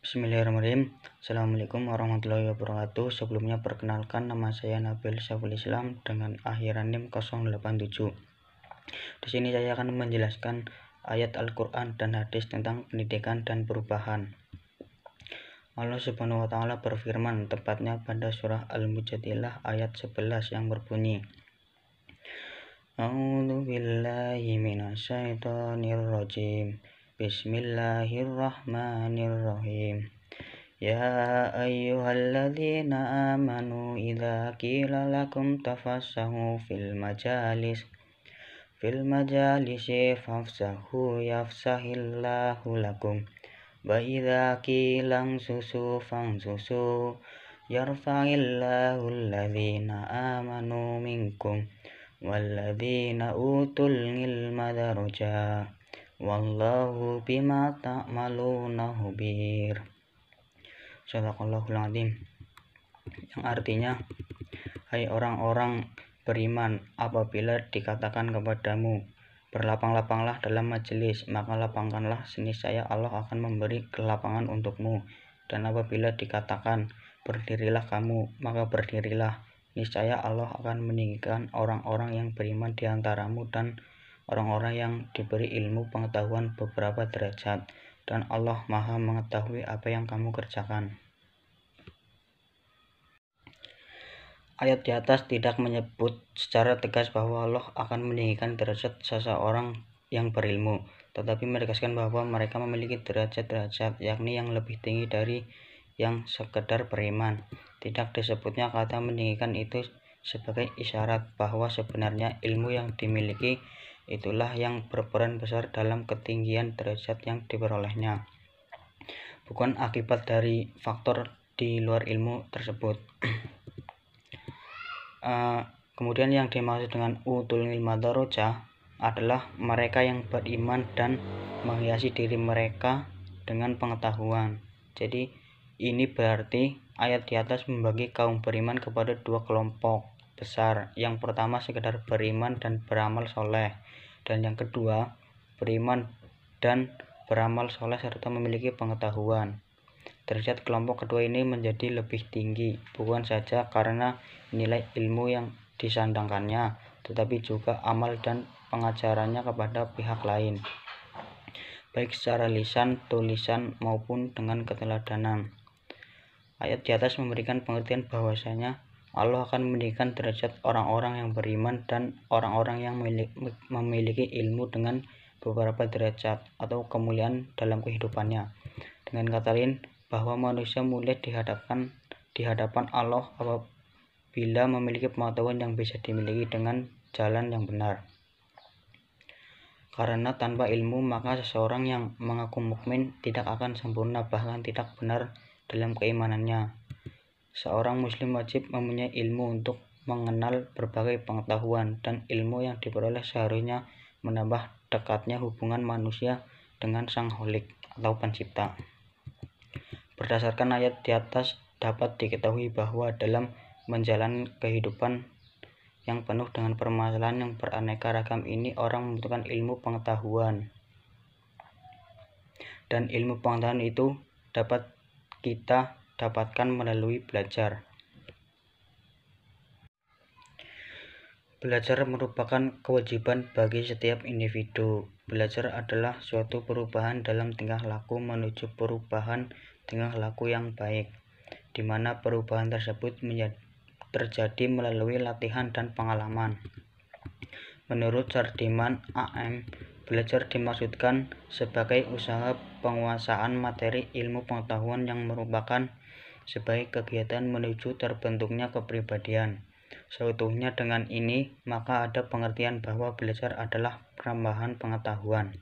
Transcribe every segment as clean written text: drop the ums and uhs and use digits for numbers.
Bismillahirrahmanirrahim. Assalamualaikum warahmatullahi wabarakatuh. Sebelumnya perkenalkan, nama saya Nabil Syaful Islam dengan akhiran NIM 087. Di sini saya akan menjelaskan ayat Al-Quran dan hadis tentang pendidikan dan perubahan. Allah Subhanahu wa Ta'ala berfirman, tepatnya pada surah Al-Mujadilah ayat 11 yang berbunyi, A'udzu billahi minasyaitonir rajim. Bismillahirrahmanirrahim. Ya ayyuhalladzina amanu idza qila lakum tafassahu fil majalisi fafsahu yafsahillahu lakum wa idza qila ansusu fansusu yarfa'illahu alladzina amanu minkum walladzina utul ilma darajat wallahu bima ta'maluna khabir. Shadaqallahul azim. Yang artinya, hai orang-orang beriman, apabila dikatakan kepadamu, berlapang-lapanglah dalam majelis, maka lapangkanlah, niscaya Allah akan memberi kelapangan untukmu. Dan apabila dikatakan, berdirilah kamu, maka berdirilah, niscaya Allah akan meninggikan orang-orang yang beriman di antaramu dan orang-orang yang diberi ilmu pengetahuan beberapa derajat, dan Allah Maha mengetahui apa yang kamu kerjakan. Ayat di atas tidak menyebut secara tegas bahwa Allah akan meninggikan derajat seseorang yang berilmu, tetapi menegaskan bahwa mereka memiliki derajat-derajat, yakni yang lebih tinggi dari yang sekedar beriman. Tidak disebutnya kata meninggikan itu sebagai isyarat bahwa sebenarnya ilmu yang dimiliki itulah yang berperan besar dalam ketinggian derajat yang diperolehnya, bukan akibat dari faktor di luar ilmu tersebut. Kemudian yang dimaksud dengan utul ilma darajah adalah mereka yang beriman dan menghiasi diri mereka dengan pengetahuan. Jadi ini berarti ayat di atas membagi kaum beriman kepada dua kelompok besar. Yang pertama sekedar beriman dan beramal soleh, dan yang kedua beriman dan beramal soleh serta memiliki pengetahuan. Derajat kelompok kedua ini menjadi lebih tinggi, bukan saja karena nilai ilmu yang disandangkannya, tetapi juga amal dan pengajarannya kepada pihak lain, baik secara lisan, tulisan, maupun dengan keteladanan. Ayat di atas memberikan pengertian bahwasanya Allah akan meninggikan derajat orang-orang yang beriman dan orang-orang yang memiliki ilmu dengan beberapa derajat atau kemuliaan dalam kehidupannya. Dengan kata lain, bahwa manusia mulia di hadapan Allah apabila memiliki pengetahuan yang bisa dimiliki dengan jalan yang benar. Karena tanpa ilmu, maka seseorang yang mengaku mukmin tidak akan sempurna, bahkan tidak benar dalam keimanannya. Seorang muslim wajib mempunyai ilmu untuk mengenal berbagai pengetahuan, dan ilmu yang diperoleh seharusnya menambah dekatnya hubungan manusia dengan Sang Kholik atau Pencipta. Berdasarkan ayat di atas dapat diketahui bahwa dalam menjalani kehidupan yang penuh dengan permasalahan yang beraneka ragam ini, orang membutuhkan ilmu pengetahuan. Dan ilmu pengetahuan itu dapat kita dapatkan melalui belajar. Belajar merupakan kewajiban bagi setiap individu. Belajar adalah suatu perubahan dalam tingkah laku menuju perubahan tingkah laku yang baik, di mana perubahan tersebut terjadi melalui latihan dan pengalaman. Menurut Sardiman AM, belajar dimaksudkan sebagai usaha penguasaan materi ilmu pengetahuan yang merupakan sebagai kegiatan menuju terbentuknya kepribadian. Seutuhnya dengan ini, maka ada pengertian bahwa belajar adalah penambahan pengetahuan.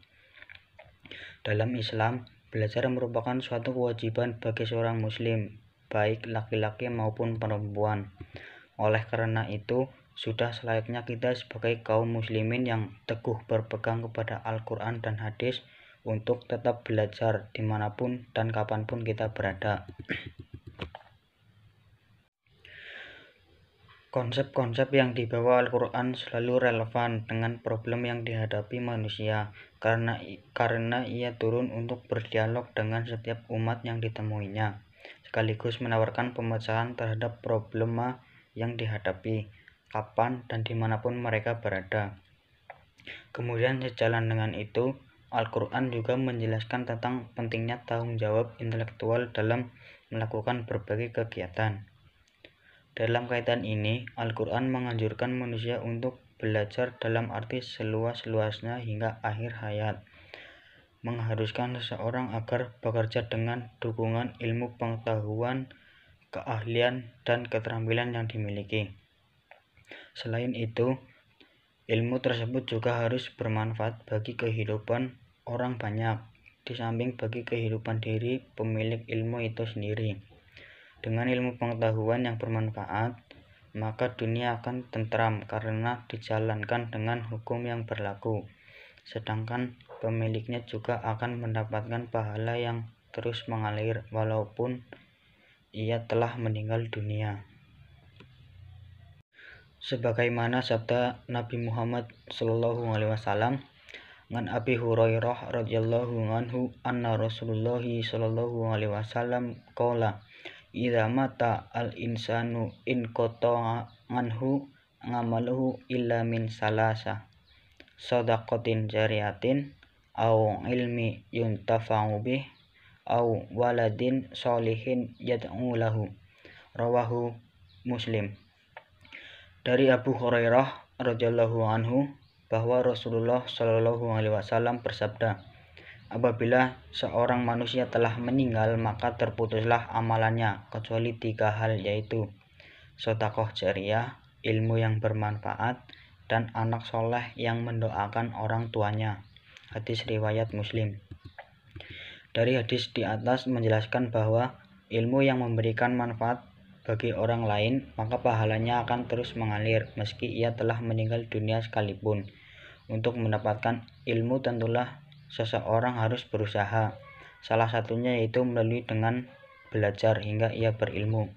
Dalam Islam, belajar merupakan suatu kewajiban bagi seorang muslim, baik laki-laki maupun perempuan. Oleh karena itu, sudah selayaknya kita sebagai kaum muslimin yang teguh berpegang kepada Al-Quran dan hadis untuk tetap belajar dimanapun dan kapanpun kita berada. Konsep-konsep yang dibawa Al-Quran selalu relevan dengan problem yang dihadapi manusia, karena ia turun untuk berdialog dengan setiap umat yang ditemuinya, sekaligus menawarkan pemecahan terhadap problema yang dihadapi, kapan dan dimanapun mereka berada. Kemudian sejalan dengan itu, Al-Quran juga menjelaskan tentang pentingnya tanggung jawab intelektual dalam melakukan berbagai kegiatan. Dalam kaitan ini, Al-Quran menganjurkan manusia untuk belajar dalam arti seluas-luasnya hingga akhir hayat, mengharuskan seseorang agar bekerja dengan dukungan ilmu pengetahuan, keahlian, dan keterampilan yang dimiliki. Selain itu, ilmu tersebut juga harus bermanfaat bagi kehidupan orang banyak, di samping bagi kehidupan diri pemilik ilmu itu sendiri. Dengan ilmu pengetahuan yang bermanfaat, maka dunia akan tentram karena dijalankan dengan hukum yang berlaku, sedangkan pemiliknya juga akan mendapatkan pahala yang terus mengalir walaupun ia telah meninggal dunia. Sebagaimana sabda Nabi Muhammad SAW, ngan Abi Hurairah radhiyallahu anhu anna Rasulullah sallallahu alaihi wasallam qala idza mata al insanu in qata'a anhu ngamaluhu illa min salasa shadaqatin jariyatin au ilmi yuntafa'u bih au waladin sholihin yad'u lahu, rawahu Muslim. Dari Abu Hurairah radhiyallahu anhu bahwa Rasulullah shallallahu alaihi wasallam bersabda, apabila seorang manusia telah meninggal maka terputuslah amalannya kecuali 3 hal, yaitu sedekah jariyah, ilmu yang bermanfaat, dan anak soleh yang mendoakan orang tuanya. Hadis riwayat Muslim. Dari hadis di atas menjelaskan bahwa ilmu yang memberikan manfaat bagi orang lain maka pahalanya akan terus mengalir meski ia telah meninggal dunia sekalipun. Untuk mendapatkan ilmu tentulah seseorang harus berusaha, salah satunya yaitu melalui dengan belajar hingga ia berilmu.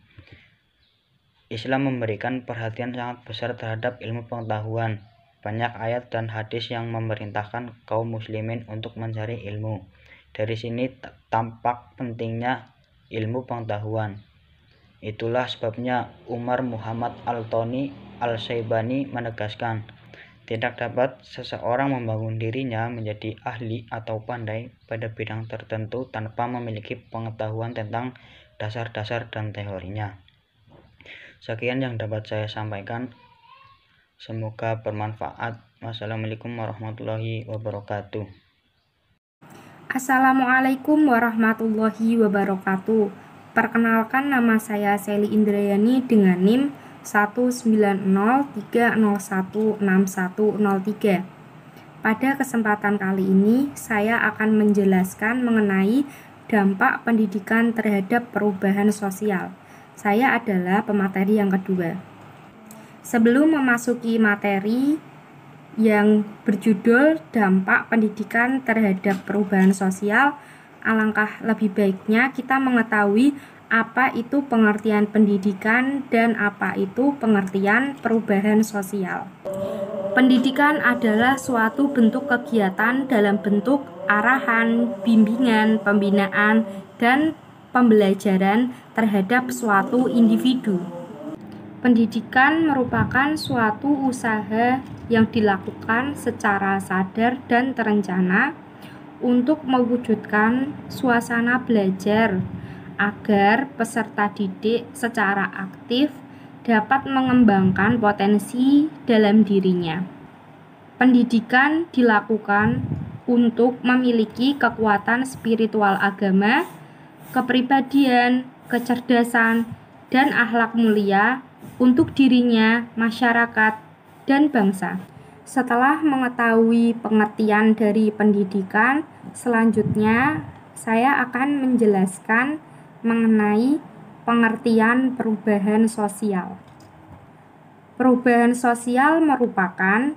Islam memberikan perhatian sangat besar terhadap ilmu pengetahuan. Banyak ayat dan hadis yang memerintahkan kaum muslimin untuk mencari ilmu. Dari sini tampak pentingnya ilmu pengetahuan. Itulah sebabnya Umar Muhammad Al-Thani Al-Syaibani menegaskan, tidak dapat seseorang membangun dirinya menjadi ahli atau pandai pada bidang tertentu tanpa memiliki pengetahuan tentang dasar-dasar dan teorinya. Sekian yang dapat saya sampaikan. Semoga bermanfaat. Wassalamualaikum warahmatullahi wabarakatuh. Assalamualaikum warahmatullahi wabarakatuh. Perkenalkan, nama saya Seli Indrayani dengan NIM 19030161103. Pada kesempatan kali ini, saya akan menjelaskan mengenai dampak pendidikan terhadap perubahan sosial. Saya adalah pemateri yang kedua. Sebelum memasuki materi yang berjudul dampak pendidikan terhadap perubahan sosial, alangkah lebih baiknya kita mengetahui apa itu pengertian pendidikan dan apa itu pengertian perubahan sosial. Pendidikan adalah suatu bentuk kegiatan dalam bentuk arahan, bimbingan, pembinaan, dan pembelajaran terhadap suatu individu. Pendidikan merupakan suatu usaha yang dilakukan secara sadar dan terencana untuk mewujudkan suasana belajar agar peserta didik secara aktif dapat mengembangkan potensi dalam dirinya. Pendidikan dilakukan untuk memiliki kekuatan spiritual agama, kepribadian, kecerdasan, dan akhlak mulia untuk dirinya, masyarakat, dan bangsa. Setelah mengetahui pengertian dari pendidikan, selanjutnya saya akan menjelaskan mengenai pengertian perubahan sosial. Perubahan sosial merupakan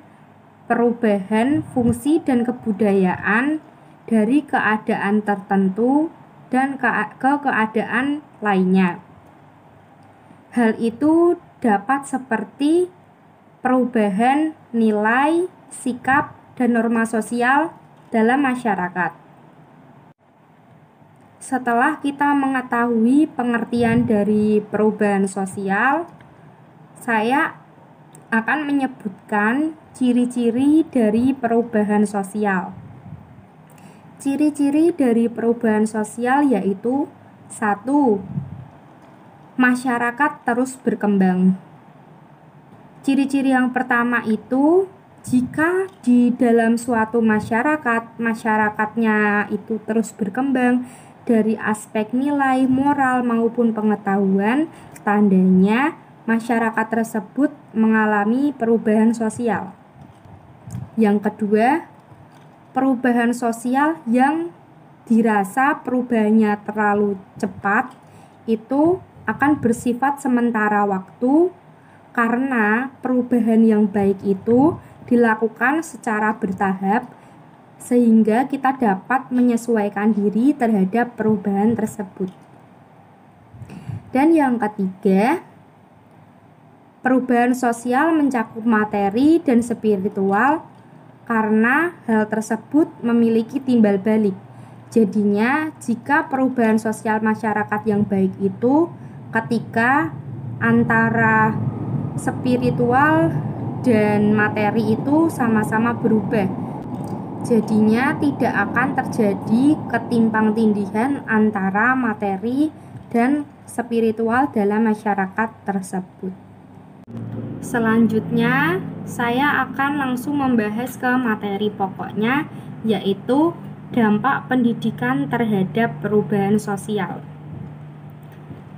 perubahan fungsi dan kebudayaan dari keadaan tertentu dan ke keadaan lainnya. Hal itu dapat seperti perubahan nilai, sikap, dan norma sosial dalam masyarakat. Setelah kita mengetahui pengertian dari perubahan sosial, saya akan menyebutkan ciri-ciri dari perubahan sosial. Ciri-ciri dari perubahan sosial yaitu 1. Masyarakat terus berkembang. Ciri-ciri yang pertama itu, jika di dalam suatu masyarakat, masyarakatnya itu terus berkembang dari aspek nilai, moral, maupun pengetahuan, tandanya masyarakat tersebut mengalami perubahan sosial. Yang kedua, perubahan sosial yang dirasa perubahannya terlalu cepat itu akan bersifat sementara waktu karena perubahan yang baik itu dilakukan secara bertahap sehingga kita dapat menyesuaikan diri terhadap perubahan tersebut. Dan yang ketiga, perubahan sosial mencakup materi dan spiritual karena hal tersebut memiliki timbal balik. Jadinya, jika perubahan sosial masyarakat yang baik itu ketika antara spiritual dan materi itu sama-sama berubah. Jadinya tidak akan terjadi ketimpang-tindihan antara materi dan spiritual dalam masyarakat tersebut. Selanjutnya, saya akan langsung membahas ke materi pokoknya, yaitu dampak pendidikan terhadap perubahan sosial.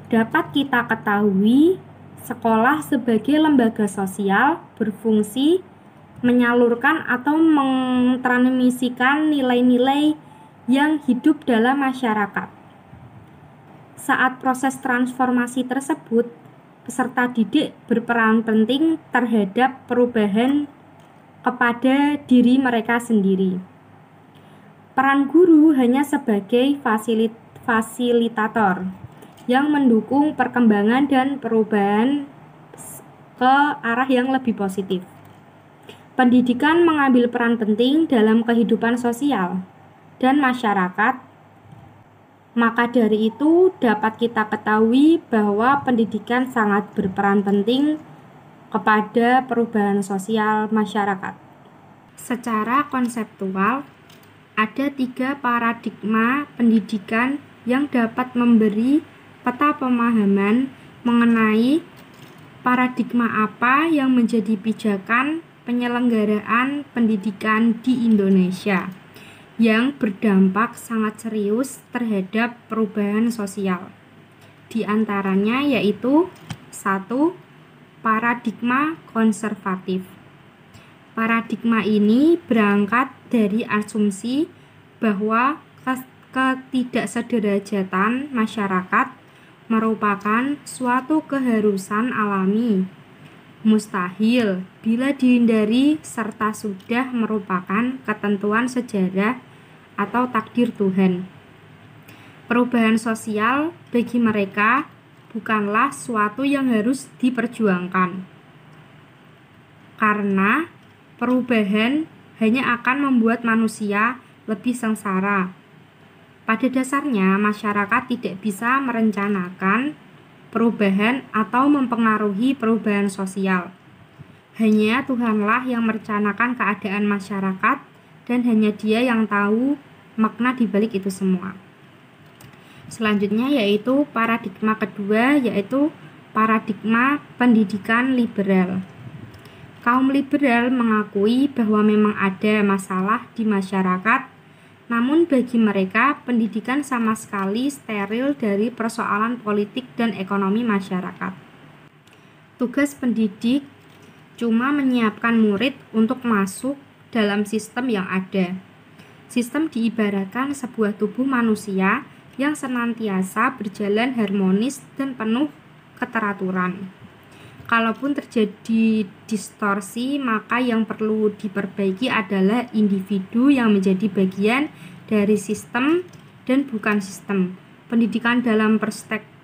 Dapat kita ketahui, sekolah sebagai lembaga sosial berfungsi menyalurkan atau mentransmisikan nilai-nilai yang hidup dalam masyarakat. Saat proses transformasi tersebut, peserta didik berperan penting terhadap perubahan kepada diri mereka sendiri. Peran guru hanya sebagai fasilitator yang mendukung perkembangan dan perubahan ke arah yang lebih positif. Pendidikan mengambil peran penting dalam kehidupan sosial dan masyarakat. Maka dari itu dapat kita ketahui bahwa pendidikan sangat berperan penting kepada perubahan sosial masyarakat. Secara konseptual, ada 3 paradigma pendidikan yang dapat memberi peta pemahaman mengenai paradigma apa yang menjadi pijakan penyelenggaraan pendidikan di Indonesia yang berdampak sangat serius terhadap perubahan sosial. Di antaranya yaitu 1. Paradigma konservatif. Paradigma ini berangkat dari asumsi bahwa ketidaksederajatan masyarakat merupakan suatu keharusan alami, mustahil bila dihindari serta sudah merupakan ketentuan sejarah atau takdir Tuhan. Perubahan sosial bagi mereka bukanlah suatu yang harus diperjuangkan, karena perubahan hanya akan membuat manusia lebih sengsara. Pada dasarnya, masyarakat tidak bisa merencanakan perubahan atau mempengaruhi perubahan sosial. Hanya Tuhanlah yang merencanakan keadaan masyarakat dan hanya Dia yang tahu makna di balik itu semua. Selanjutnya yaitu paradigma kedua, yaitu paradigma pendidikan liberal. Kaum liberal mengakui bahwa memang ada masalah di masyarakat, namun bagi mereka pendidikan sama sekali steril dari persoalan politik dan ekonomi masyarakat. Tugas pendidik cuma menyiapkan murid untuk masuk dalam sistem yang ada. Sistem diibaratkan sebuah tubuh manusia yang senantiasa berjalan harmonis dan penuh keteraturan. Kalaupun terjadi distorsi, maka yang perlu diperbaiki adalah individu yang menjadi bagian dari sistem dan bukan sistem. Pendidikan dalam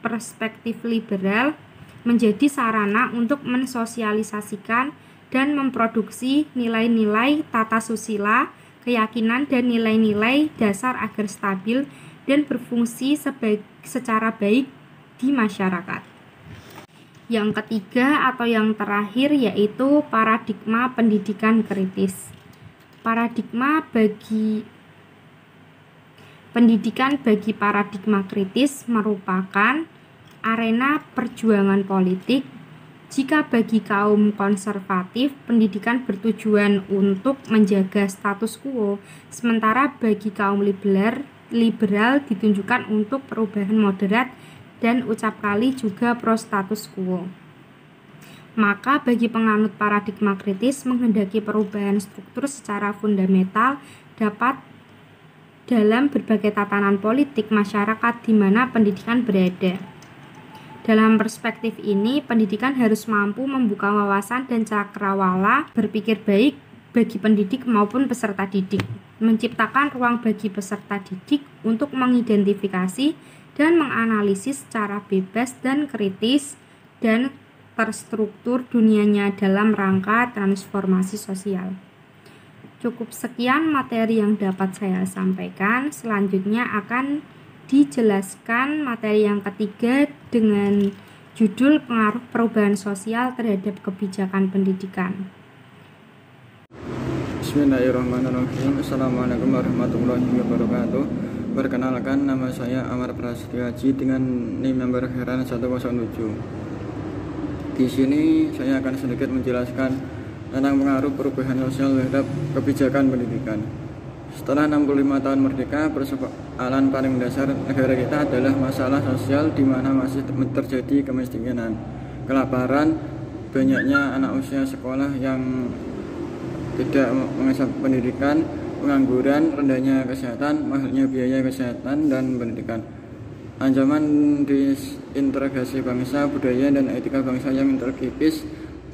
perspektif liberal menjadi sarana untuk mensosialisasikan dan memproduksi nilai-nilai tata susila, keyakinan dan nilai-nilai dasar agar stabil dan berfungsi secara baik di masyarakat. Yang ketiga atau yang terakhir yaitu paradigma pendidikan kritis. Paradigma bagi pendidikan bagi paradigma kritis merupakan arena perjuangan politik. Jika bagi kaum konservatif, pendidikan bertujuan untuk menjaga status quo, sementara bagi kaum liberal ditunjukkan untuk perubahan moderat dan ucap kali juga pro status quo. Maka bagi penganut paradigma kritis, menghendaki perubahan struktur secara fundamental dapat dalam berbagai tatanan politik masyarakat di mana pendidikan berada. Dalam perspektif ini, pendidikan harus mampu membuka wawasan dan cakrawala berpikir baik bagi pendidik maupun peserta didik, menciptakan ruang bagi peserta didik untuk mengidentifikasi dan menganalisis secara bebas dan kritis dan terstruktur dunianya dalam rangka transformasi sosial. Cukup sekian materi yang dapat saya sampaikan. Selanjutnya akan dijelaskan materi yang ketiga dengan judul pengaruh perubahan sosial terhadap kebijakan pendidikan. Bismillahirrahmanirrahim. Assalamualaikum warahmatullahi wabarakatuh. Perkenalkan, nama saya Amar Prasetyo Haji dengan NIM nomor heran 107. Di sini saya akan sedikit menjelaskan tentang pengaruh perubahan sosial terhadap kebijakan pendidikan. Setelah 65 tahun merdeka, persoalan paling dasar negara kita adalah masalah sosial di mana masih terjadi kemiskinan, kelaparan, banyaknya anak usia sekolah yang tidak mengenyam pendidikan, pengangguran, rendahnya kesehatan, mahalnya biaya kesehatan dan pendidikan. Ancaman disintegrasi bangsa, budaya, dan etika bangsa yang terkikis,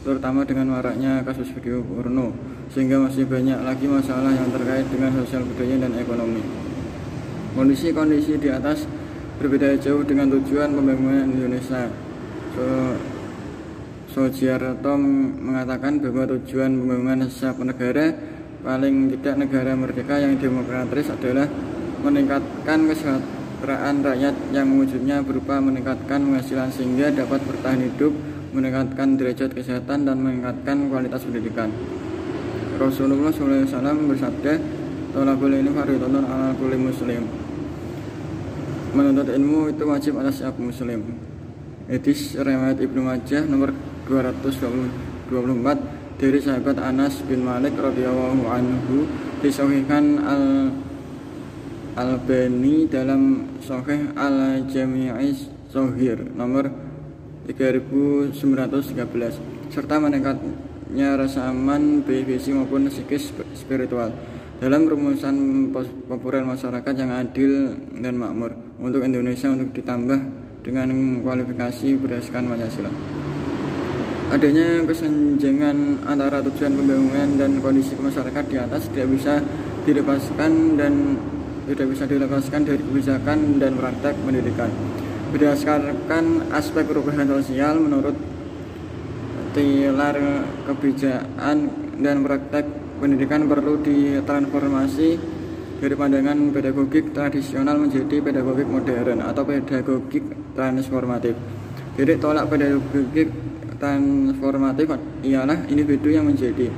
terutama dengan maraknya kasus video porno, sehingga masih banyak lagi masalah yang terkait dengan sosial budaya dan ekonomi. Kondisi-kondisi di atas berbeda jauh dengan tujuan pembangunan Indonesia. Soeharto mengatakan bahwa tujuan pembangunan setiap negara, paling tidak negara merdeka yang demokratis, adalah meningkatkan kesejahteraan rakyat yang wujudnya berupa meningkatkan penghasilan sehingga dapat bertahan hidup, meningkatkan derajat kesehatan, dan meningkatkan kualitas pendidikan. Rasulullah SAW bersabda, "Thalabul ilmi fardhun 'ala kulli muslim." Menuntut ilmu itu wajib atas setiap muslim. Hadis riwayat Ibnu Majah nomor 224 dari sahabat Anas bin Malik radhiyallahu anhu, disahihkan Al-Albani dalam Sahih Al-Jami' Shahih nomor 3913, serta meningkatnya rasa aman baik fisik maupun psikis spiritual dalam rumusan populer masyarakat yang adil dan makmur untuk Indonesia, untuk ditambah dengan kualifikasi berdasarkan Pancasila. Adanya kesenjangan antara tujuan pembangunan dan kondisi masyarakat di atas tidak bisa dilepaskan dari kebijakan dan praktek pendidikan. Berdasarkan aspek perubahan sosial, menurut Tilar, kebijakan dan praktek pendidikan perlu ditransformasi dari pandangan pedagogik tradisional menjadi pedagogik modern atau pedagogik transformatif. Jadi tolak pedagogik transformatif ialah individu yang menjadi.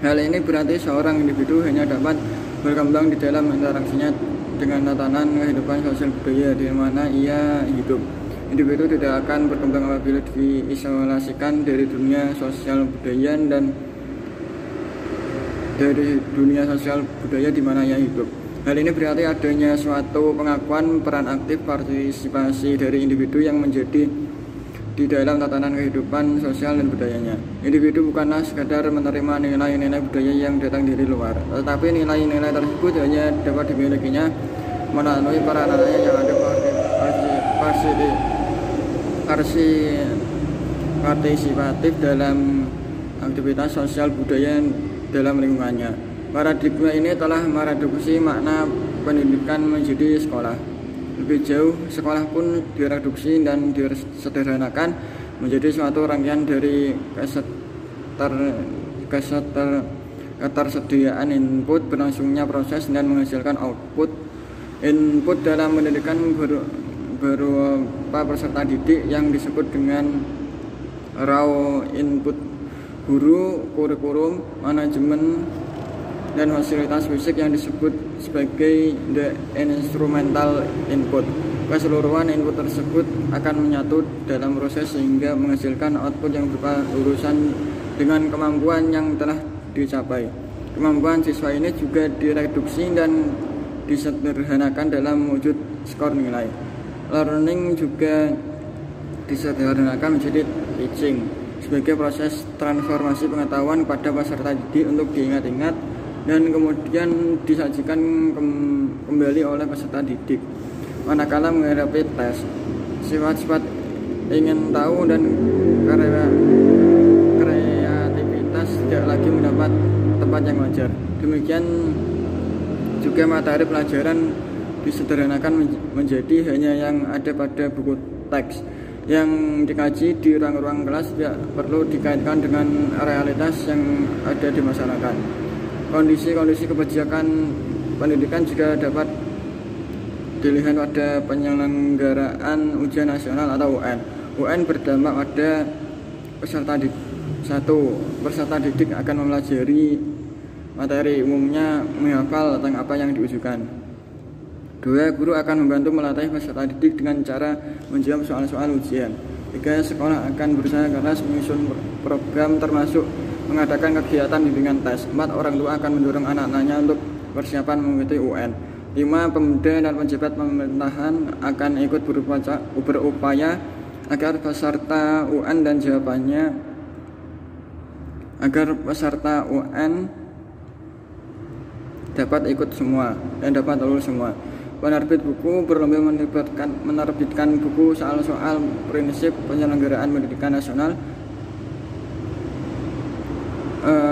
Hal ini berarti seorang individu hanya dapat berkembang di dalam interaksinya dengan tatanan kehidupan sosial budaya di mana ia hidup. Individu tidak akan berkembang apabila diisolasikan dari dunia sosial budaya dan dari dunia sosial budaya di mana ia hidup. Hal ini berarti adanya suatu pengakuan peran aktif partisipasi dari individu yang menjadi di dalam tatanan kehidupan sosial dan budayanya. Individu bukanlah sekadar menerima nilai-nilai budaya yang datang dari luar, tetapi nilai-nilai tersebut hanya dapat dimilikinya melalui peranannya yang ada partisipatif dalam aktivitas sosial budaya dalam lingkungannya. Paradigma ini telah mereduksi makna pendidikan menjadi sekolah. Lebih jauh, sekolah pun direduksi dan disederhanakan menjadi suatu rangkaian dari ketersediaan input, berlangsungnya proses dan menghasilkan output. Input dalam pendidikan berupa peserta didik yang disebut dengan raw input, guru, kurikulum, manajemen, dan fasilitas fisik yang disebut sebagai the instrumental input. Keseluruhan input tersebut akan menyatu dalam proses sehingga menghasilkan output yang berupa urusan dengan kemampuan yang telah dicapai. Kemampuan siswa ini juga direduksi dan disederhanakan dalam wujud skor nilai. Learning juga disederhanakan menjadi teaching sebagai proses transformasi pengetahuan pada peserta didik untuk diingat-ingat dan kemudian disajikan kembali oleh peserta didik. Manakala menghadapi tes, sifat-sifat ingin tahu dan kreativitas tidak lagi mendapat tempat yang wajar. Demikian juga materi pelajaran disederhanakan menjadi hanya yang ada pada buku teks. Yang dikaji di ruang-ruang kelas tidak perlu dikaitkan dengan realitas yang ada di masyarakat. Kondisi-kondisi kebijakan pendidikan juga dapat dilihat pada penyelenggaraan ujian nasional atau UN. UN berdampak pada peserta didik. 1. Peserta didik akan mempelajari materi, umumnya menghafal tentang apa yang diujikan. 2. Guru akan membantu melatih peserta didik dengan cara menjawab soal-soal ujian. 3. Sekolah akan berusaha keras menyusun program termasuk mengadakan kegiatan bimbingan tes. 4. Orang tua akan mendorong anak-anaknya untuk persiapan mengikuti UN. 5. Pemuda dan pejabat pemerintahan akan ikut berupaya agar peserta UN dapat ikut semua dan dapat lulus semua. Penerbit buku berlomba menerbitkan buku soal-soal prinsip penyelenggaraan pendidikan nasional,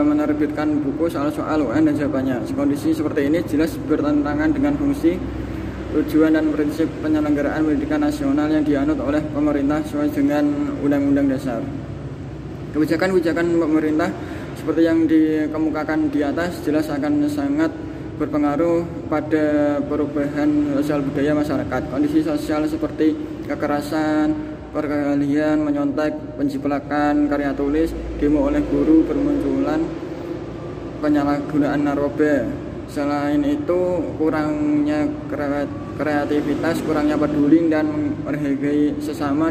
menerbitkan buku soal-soal UN dan jawabannya. Kondisi seperti ini jelas bertentangan dengan fungsi, tujuan, dan prinsip penyelenggaraan pendidikan nasional yang dianut oleh pemerintah sesuai dengan Undang-Undang Dasar. Kebijakan-kebijakan pemerintah seperti yang dikemukakan di atas jelas akan sangat berpengaruh pada perubahan sosial budaya masyarakat. Kondisi sosial seperti kekerasan, perkelahian, menyontek, penjiplakan karya tulis, demo oleh guru, bermunculan penyalahgunaan narkoba. Selain itu, kurangnya kreativitas, kurangnya peduli dan menghargai sesama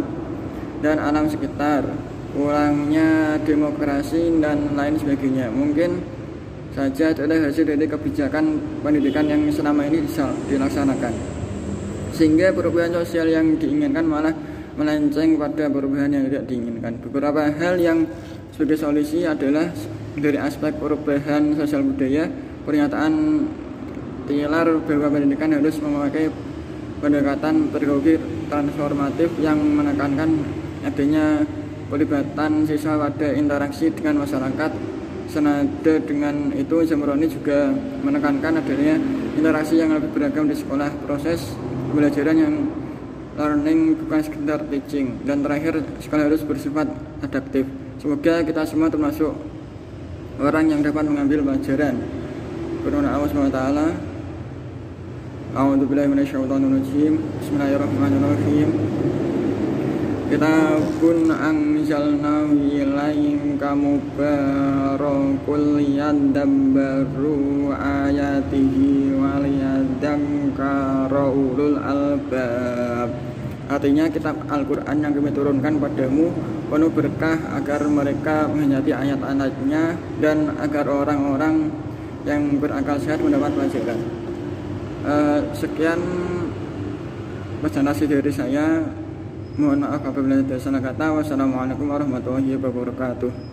dan alam sekitar, kurangnya demokrasi dan lain sebagainya. Mungkin saja adalah hasil dari kebijakan pendidikan yang selama ini dilaksanakan, sehingga perubahan sosial yang diinginkan malah melenceng pada perubahan yang tidak diinginkan. Beberapa hal yang sebagai solusi adalah dari aspek perubahan sosial budaya. Pernyataan Tyler bahwa pendidikan harus memakai pendekatan pedagogi transformatif yang menekankan adanya pelibatan siswa pada interaksi dengan masyarakat. Senada dengan itu, Zamroni juga menekankan adanya interaksi yang lebih beragam di sekolah, proses pembelajaran yang learning bukan sekedar teaching. Dan terakhir, sekolah harus bersifat adaptif. Semoga kita semua termasuk orang yang dapat mengambil pelajaran. Firman Allah SWT, A'udzubillahi minasyaitonirrajim. Bismillahirrahmanirrahim. Kitabun anzalnahu ilaika mubarakul liyadabbaru ayatihi waliyadzakara ulul albab. Artinya, kitab Al-Quran yang kami turunkan padamu penuh berkah agar mereka menghayati ayat-ayatnya dan agar orang-orang yang berakal sehat mendapat pelajaran. Sekian presentasi dari saya. Mohon maaf apabila ada salah kata. Wassalamualaikum warahmatullahi wabarakatuh.